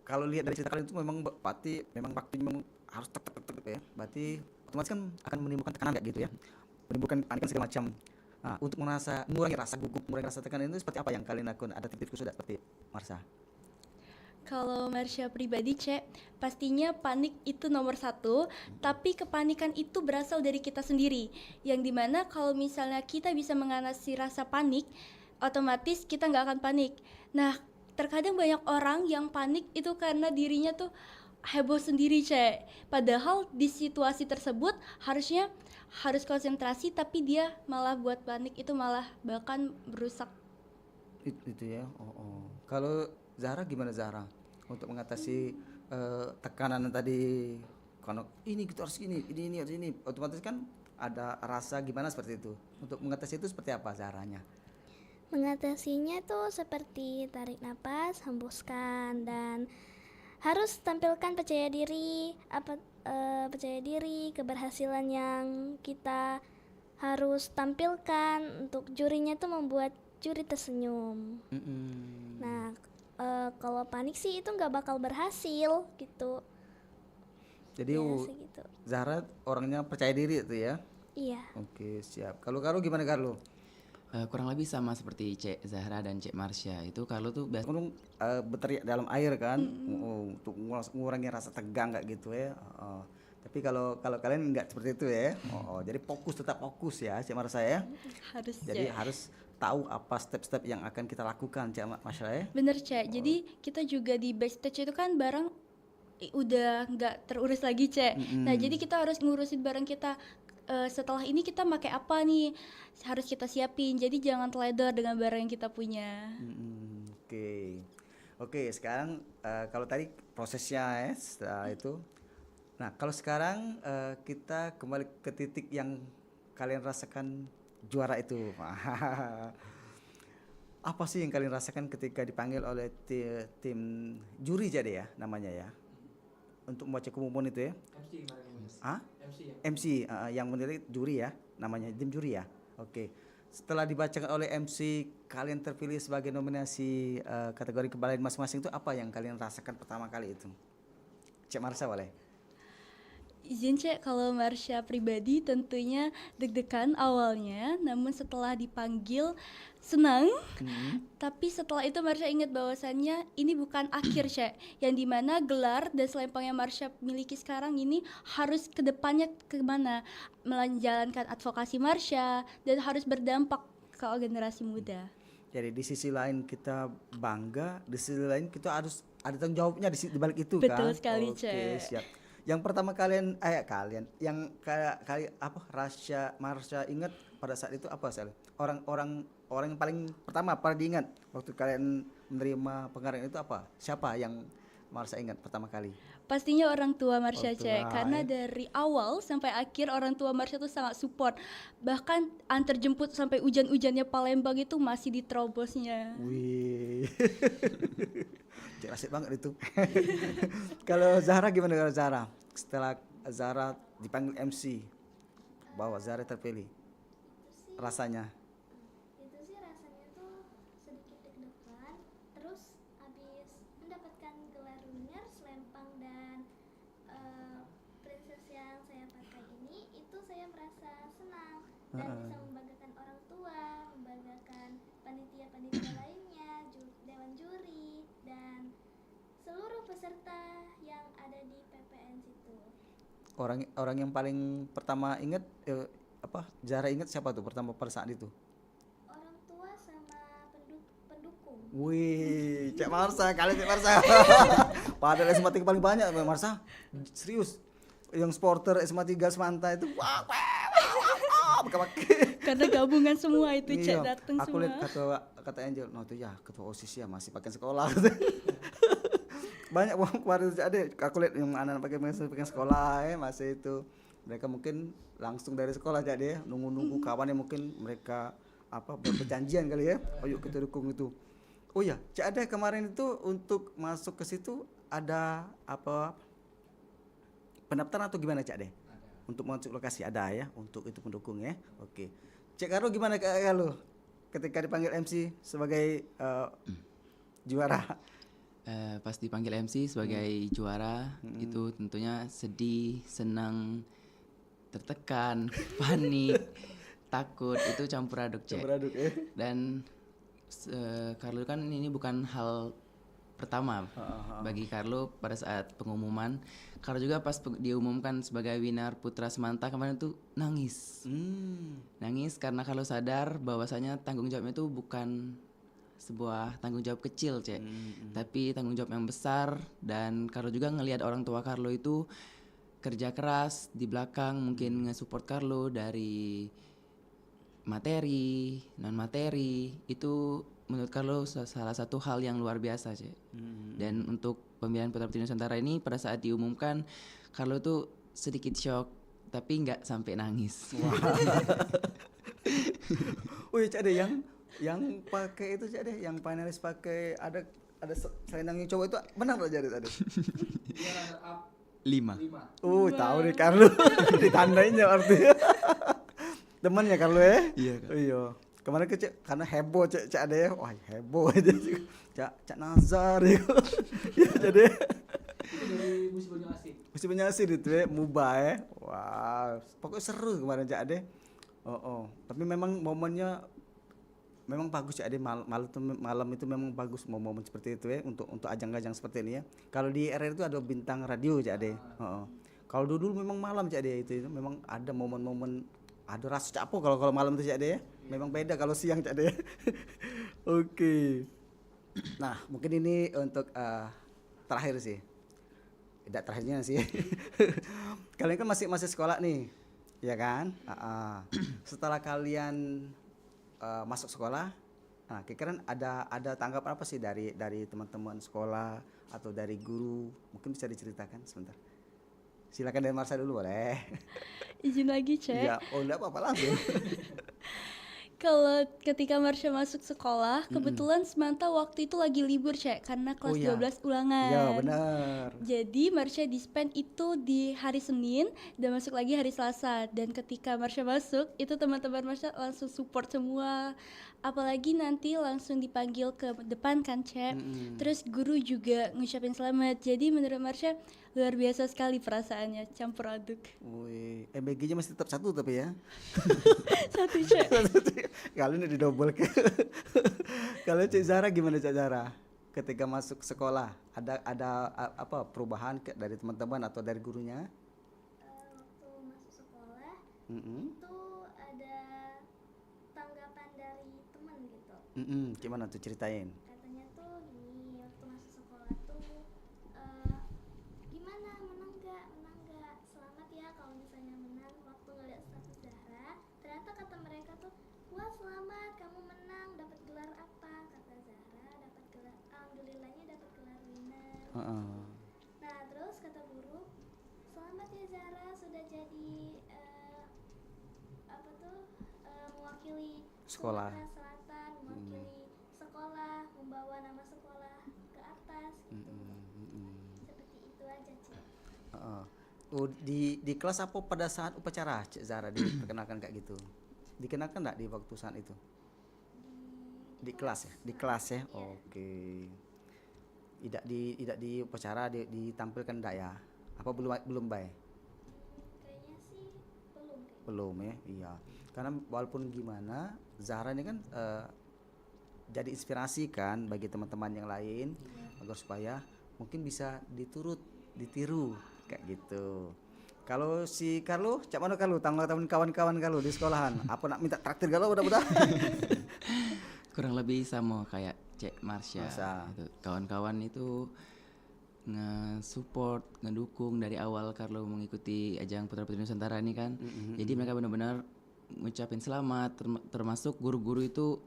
Speaker 1: Kalau lihat dari cerita kalian itu memang berarti memang waktunya memang harus tek ya. Berarti otomatis kan akan menimbulkan tekanan kayak gitu ya. Menimbulkan kepanikan segala macam. Nah, untuk mengurangi rasa gugup, mengurangi rasa tekanan itu seperti apa yang kalian lakukan? Ada tips khusus seperti Marsa?
Speaker 2: Kalau Marsha pribadi Cek, pastinya panik itu nomor satu, tapi kepanikan itu berasal dari kita sendiri. Yang dimana kalau misalnya kita bisa mengatasi rasa panik, otomatis kita nggak akan panik. Nah, terkadang banyak orang yang panik itu karena dirinya tuh heboh sendiri Cek. Padahal di situasi tersebut harusnya harus konsentrasi, tapi dia malah buat panik itu malah bahkan merusak.
Speaker 1: Itu ya. Kalau Zahra gimana Zahra untuk mengatasi tekanan tadi? Karena ini kita harus ini harus ini. Otomatis kan ada rasa gimana seperti itu. Untuk mengatasi itu seperti apa Zahranya?
Speaker 3: Mengatasinya tuh seperti tarik napas, hembuskan, dan harus tampilkan percaya diri, keberhasilan yang kita harus tampilkan. Untuk jurinya tuh membuat juri tersenyum. Nah, kalau panik sih itu nggak bakal berhasil gitu.
Speaker 1: Jadi
Speaker 3: gitu.
Speaker 1: Zahra orangnya percaya diri itu ya?
Speaker 3: Iya.
Speaker 1: Oke, siap. Kalau Carlo gimana Carlo?
Speaker 4: Kurang lebih sama seperti Cek Zahra dan Cek Marsha. Itu Carlo tuh
Speaker 1: Gunung berteriak dalam air kan, untuk mengurangi rasa tegang kayak gitu ya. Tapi kalau kalian nggak seperti itu ya. Jadi tetap fokus ya, Cek Marsha ya.
Speaker 2: Harus
Speaker 1: Jadi
Speaker 2: Cek.
Speaker 1: harus tahu apa step-step yang akan kita lakukan, Cak Marsha ya.
Speaker 2: Bener Cek, jadi kita juga di backstage itu kan barang udah nggak terurus lagi Cek. Nah jadi kita harus ngurusin barang kita. Setelah ini kita pakai apa nih, harus kita siapin. Jadi jangan teledor dengan barang yang kita punya.
Speaker 1: Oke, sekarang kalau tadi prosesnya ya, setelah itu. Nah, kalau sekarang kita kembali ke titik yang kalian rasakan juara itu. Apa sih yang kalian rasakan ketika dipanggil oleh tim juri jadi ya namanya ya, untuk membaca pengumuman itu ya?
Speaker 5: MC kemarin. MC ya.
Speaker 1: MC yang menilai juri ya, namanya tim juri ya. Oke. Setelah dibacakan oleh MC, kalian terpilih sebagai nominasi kategori kebalaian masing-masing, itu apa yang kalian rasakan pertama kali itu? Cek Marsha boleh?
Speaker 2: Izin Cek, kalau Marsha pribadi tentunya deg-degan awalnya, namun setelah dipanggil senang. Tapi setelah itu Marsha ingat bahwasannya ini bukan akhir Cek, yang dimana gelar dan selempang yang Marsha miliki sekarang ini harus kedepannya kemana, menjalankan advokasi Marsha dan harus berdampak ke generasi muda.
Speaker 1: Jadi di sisi lain kita bangga, di sisi lain kita harus ada tanggung jawabnya di balik itu.
Speaker 2: Betul
Speaker 1: kan?
Speaker 2: sekali,
Speaker 1: Oke,
Speaker 2: Cek.
Speaker 1: siap. Yang pertama yang Marsha ingat pada saat itu apa sih? Orang yang paling pertama pada diingat waktu kalian menerima penghargaan itu apa? Siapa yang Marsha ingat pertama kali?
Speaker 2: Pastinya orang tua Marsha
Speaker 1: Orang tua,
Speaker 2: Cek, karena
Speaker 1: ya.
Speaker 2: dari awal sampai akhir orang tua Marsha tuh sangat support. Bahkan antar jemput sampai hujan-hujannya Palembang itu masih diterobosnya.
Speaker 1: Wih. Cek asik banget itu. Kalau Zahra gimana kalau Zahra? Setelah Zahra dipanggil MC, bahwa Zahra terpilih, rasanya?
Speaker 3: Itu sih rasanya tuh sedikit deg-degan. Terus habis mendapatkan gelar winner, selempang dan princess yang saya pakai ini, itu saya merasa senang dan bisa membanggakan orang tua, membanggakan panitia-panitia lainnya, dewan juri dan seluruh peserta yang ada di PPN situ.
Speaker 1: Orang yang paling pertama ingat Zahra ingat siapa tuh pertama pada saat itu?
Speaker 3: Orang tua sama pendukung.
Speaker 1: Wih, Cek Marsha, kalian Cek Marsha. Padahal SMA 3 paling banyak Cek Marsha. Serius. Yang supporter SMA 3 Semanta itu wah.
Speaker 2: Karena gabungan semua itu Cek
Speaker 1: Iya,
Speaker 2: datang
Speaker 1: aku
Speaker 2: semua.
Speaker 1: lihat kata Angel, no itu ya ketua OSIS ya masih pakai sekolah. Banyak kemarin ada, aku lihat yang anak-anak pakai sekolah ya masih itu. Mereka mungkin langsung dari sekolah jadi ya, nunggu kawannya mungkin mereka berperjanjian kali ya. Ayo kita dukung itu. Oh ya, Cak ada kemarin itu untuk masuk ke situ ada apa pendaftaran atau gimana Cak deh? Untuk masuk lokasi ada ya, untuk itu pendukung ya. Oke. Cek Karo gimana kalau ketika dipanggil MC sebagai juara?
Speaker 4: Pas dipanggil MC sebagai juara itu tentunya sedih, senang, tertekan, panik, takut, itu campur aduk Cek.
Speaker 1: Campur aduk ya.
Speaker 4: Dan Carlo kan ini bukan hal pertama bagi Carlo pada saat pengumuman. Carlo juga pas diumumkan sebagai winner Putra Semanta kemarin tuh nangis. Nangis karena Carlo sadar bahwasanya tanggung jawabnya itu bukan sebuah tanggung jawab kecil Cek, tapi tanggung jawab yang besar. Dan Carlo juga ngelihat orang tua Carlo itu kerja keras di belakang, mungkin nge-support Carlo dari materi, non materi. Itu menurut Carlo salah satu hal yang luar biasa Cek. Dan untuk pemilihan Putra Putri Nusantara ini pada saat diumumkan Carlo tuh sedikit shock tapi nggak sampai nangis.
Speaker 1: Wih, Cak deh yang pakai itu Cak deh, yang panelis pakai ada selendang yang cowok itu benar loh jadi tadi.
Speaker 5: Dia runner up
Speaker 4: 5.
Speaker 5: 5.
Speaker 1: Tahu deh Carlo. Ditandainya artinya. Temennya Carlo ya?
Speaker 4: Iya, Kak.
Speaker 1: Iya. Kemarin ke Cak karena heboh Cak ada ya. Wah, heboh aja. Cak Nazar ya. Ya jadi.
Speaker 5: Itu dari Musi Banyuasin.
Speaker 1: Mesti penyasir itu ya, Muba ya. Wah, pokoknya seru kemarin Cak Ade. Tapi memang momennya memang bagus Cak Ade, malam itu memang bagus momen seperti itu ya untuk ajang-ajang seperti ini ya. Kalau di RR itu ada bintang radio Cak Ade. Kalau dulu memang malam Cak Ade itu memang ada momen-momen ada rasa capo kalau malam itu Cak Ade ya. Memang beda kalau siang Cak De. Oke. Nah, mungkin ini untuk terakhir sih. Tidak terakhirnya sih. Kalian kan masih sekolah nih, ya kan? Setelah kalian masuk sekolah, nah kira-kira ada tanggapan apa sih dari teman-teman sekolah atau dari guru? Mungkin bisa diceritakan sebentar. Silakan dari Marsha dulu boleh.
Speaker 2: Izin lagi, Cek.
Speaker 1: Ya, oh enggak apa-apa langsung.
Speaker 2: Kalau ketika Marsha masuk sekolah, kebetulan Semanta waktu itu lagi libur, Cek, karena kelas
Speaker 1: Oh, iya.
Speaker 2: 12 ulangan.
Speaker 1: Ya, benar.
Speaker 2: Jadi Marsha di-spend itu di hari Senin dan masuk lagi hari Selasa. Dan ketika Marsha masuk, itu teman-teman Marsha langsung support semua. Apalagi nanti langsung dipanggil ke depan kan, Cek. Terus guru juga ngucapin selamat. Jadi menurut Marsha luar biasa sekali perasaannya, campur aduk.
Speaker 1: Wih, MBG-nya masih tetap satu tapi ya.
Speaker 2: Satu, Cek.
Speaker 1: Kalian udah double ke. Kalau Cik Zara gimana Cik Zara? Ketika masuk sekolah, ada apa perubahan dari teman-teman atau dari gurunya?
Speaker 3: Waktu masuk sekolah
Speaker 1: Mm-mm.
Speaker 3: itu ada tanggapan dari teman gitu.
Speaker 1: Gimana tuh ceritain?
Speaker 3: Katanya tuh gini, waktu masuk sekolah tuh gimana, menang nggak, selamat ya kalau misalnya menang. Waktu ngeliat status Zahra, ternyata kata mereka tuh, wah selamat kamu menang, dapat gelar apa? Kata Zahra dapat gelar, alhamdulillahnya dapat gelar winner. Nah terus kata guru, selamat ya Zahra sudah jadi apa tuh mewakili
Speaker 1: Sekolah.
Speaker 3: Sumatera Selatan, mewakili sekolah, membawa nama sekolah ke atas gitu. Seperti itu aja Cik.
Speaker 1: Oh, di kelas apa pada saat upacara Cik Zara diperkenalkan kayak gitu? Dikenakan enggak di waktu saat itu? Di kelas ya? Di kelas ya?
Speaker 3: Iya.
Speaker 1: Oke. Tidak di upacara ditampilkan enggak ya? Apa belum baik?
Speaker 3: Kayaknya sih belum kayak.
Speaker 1: Belum ya, iya. Karena walaupun gimana, Zahra ini kan jadi inspirasi kan bagi teman-teman yang lain agar supaya mungkin bisa ditiru kayak gitu. Kalau si Carlo, cak mana Carlo? Tanggapan kawan-kawan Carlo di sekolahan. Apa nak minta traktir Carlo udah?
Speaker 4: Kurang lebih sama kayak Cek Marsha.
Speaker 1: Marsha.
Speaker 4: Gitu. Kawan-kawan itu nge-support, ngedukung dari awal Carlo mengikuti ajang Putra Putri Nusantara ini kan. Jadi mereka benar-benar ngucapin selamat, termasuk guru-guru itu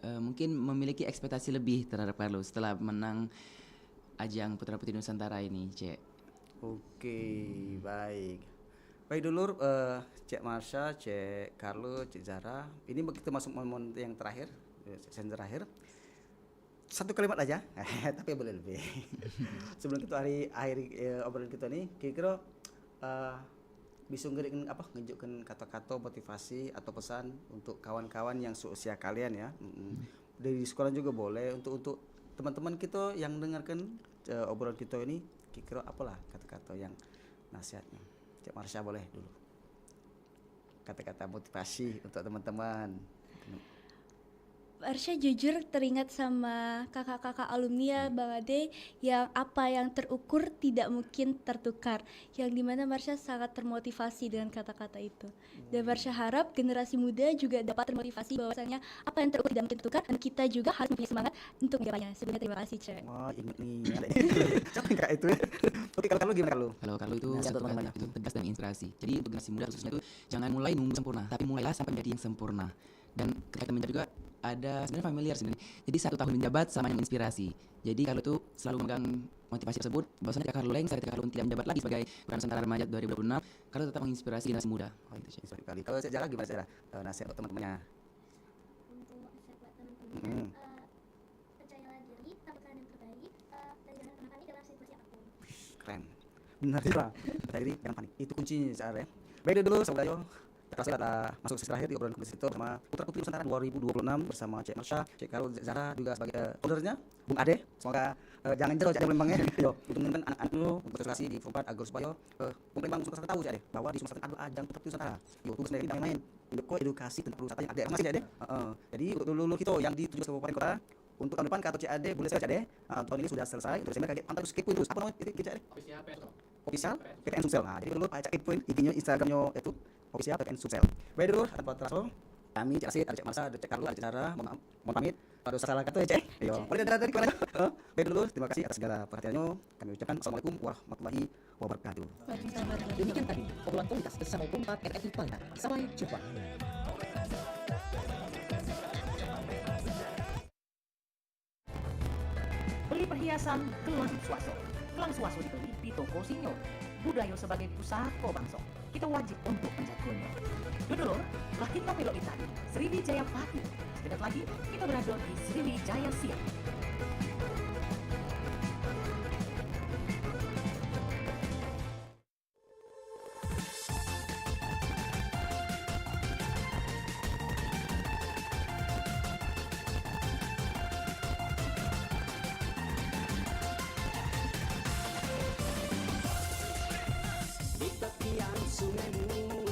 Speaker 4: mungkin memiliki ekspektasi lebih terhadap Carlo setelah menang ajang Putra Putri Nusantara ini, Cek.
Speaker 1: Oke, baik. Baik dulu Cek Marsha, Cek Carlo, Cek Zara. Ini begitu masuk momen yang terakhir, sesi terakhir. Satu kalimat aja, tapi boleh lebih. Sebelum kita akhiri obrolan kita nih, kira-kira bisa ngejukkan kata-kata motivasi atau pesan untuk kawan-kawan yang seusia kalian ya. Dari sekolah juga boleh untuk teman-teman kita yang dengarkan obrolan kita ini, kira-kira apalah kata-kata yang nasihatnya. Cik Marsha boleh dulu. Kata-kata motivasi untuk teman-teman.
Speaker 2: Marsha jujur teringat sama kakak-kakak alumni ya Bang Ade, yang apa yang terukur tidak mungkin tertukar, yang dimana Marsha sangat termotivasi dengan kata-kata itu. Dan Marsha harap generasi muda juga dapat termotivasi bahwasanya apa yang terukur tidak mungkin tertukar, dan kita juga harus punya semangat untuk menggapainya. Sebelumnya terima kasih Cek.
Speaker 1: Wah, ingat nih. Capek enggak itu? Oke, kalau gimana kalau?
Speaker 4: Kalau Carlo itu
Speaker 1: Nasihat
Speaker 4: satu
Speaker 1: untuk
Speaker 4: kata
Speaker 1: teman-teman.
Speaker 4: itu tegas dan inspirasi. Jadi untuk generasi muda khususnya itu jangan mulai nunggu sempurna, tapi mulailah sampai menjadi yang sempurna. Dan ketika menjadi juga ada sebenarnya familiar sebenarnya. Jadi 1 tahun menjabat sama yang inspirasi. Jadi Carlo itu selalu memegang motivasi tersebut. Bahwasanya ketika Carlo lengser, ketika Carlo tidak menjabat lagi sebagai Putra Nusantara Remaja 2026, Carlo tetap menginspirasi generasi muda.
Speaker 1: Oh, itu sih sekali. Kalau sejarah gimana sejarah? Nasihat untuk teman-temannya.
Speaker 3: Untuk nasihat buat teman-teman,
Speaker 1: Mm.
Speaker 3: percayalah diri, lakukan yang terbaik, dan jangan pernah panik dalam situasi apapun.
Speaker 1: Keren. Benar juga. Tadi jangan panik. Itu kuncinya sejarah ya. Baik dulu saudara yo. Terima kasih atas masuk sesi terakhir di obrolan kompetisi itu bersama Putra Putri Nusantara 2026 bersama Cek Marsha, Cek Carlo, Zara juga sebagai foundernya, Bung Ade. Semoga jangan jauh Cek Ade Lembang ya. Yo, untuk menemukan anak-anak dulu untuk prestasi di Forpat agar supaya Bung Lembang Sumatera tahu Cek Ade bahwa di Sumatera ada ajang Putra Putri Nusantara. Yo, tugas sendiri tidak main-main. Untuk edukasi tentang wisata yang ada. Terima kasih Cek Ade. Jadi untuk dulu kita yang di 17 kabupaten kota untuk tahun depan kata Cek Ade boleh saya Cek Ade. Tahun ini sudah selesai. Untuk Desember kaget pantau kepoin terus. Apa namanya Cek Ade?
Speaker 5: Official PSO.
Speaker 1: Official PPN Sumsel. Nah, jadi dulu Pak Cak kepoin IG-nya Instagramnya itu official PPN Sumsel. Baik dulu, tanpa terasa Kami Cik Asid, ada Cik Marsa, ada Cik Carlo, ada Cik Sarah. Mohon pamit. Kalau salah kata ya Cik. Yo, boleh dari kemana? Baik dulu, terima kasih atas segala perhatiannya. Kami ucapkan Assalamualaikum warahmatullahi wabarakatuh.
Speaker 6: Demikian tadi obrolan tuntas bersama Unpad RRI Palembang. Sampai jumpa. Beli perhiasan Gelang Swaso. Gelang Swaso dibeli di toko Sinyo. Budaya sebagai pusako bangsa. Kita wajib untuk menjaganya. Dulur, setelah kita belok di tadi, Sriwijaya Pati. Sedekat lagi, kita berada di Sriwijaya Siap.
Speaker 7: Di tepian sungaimu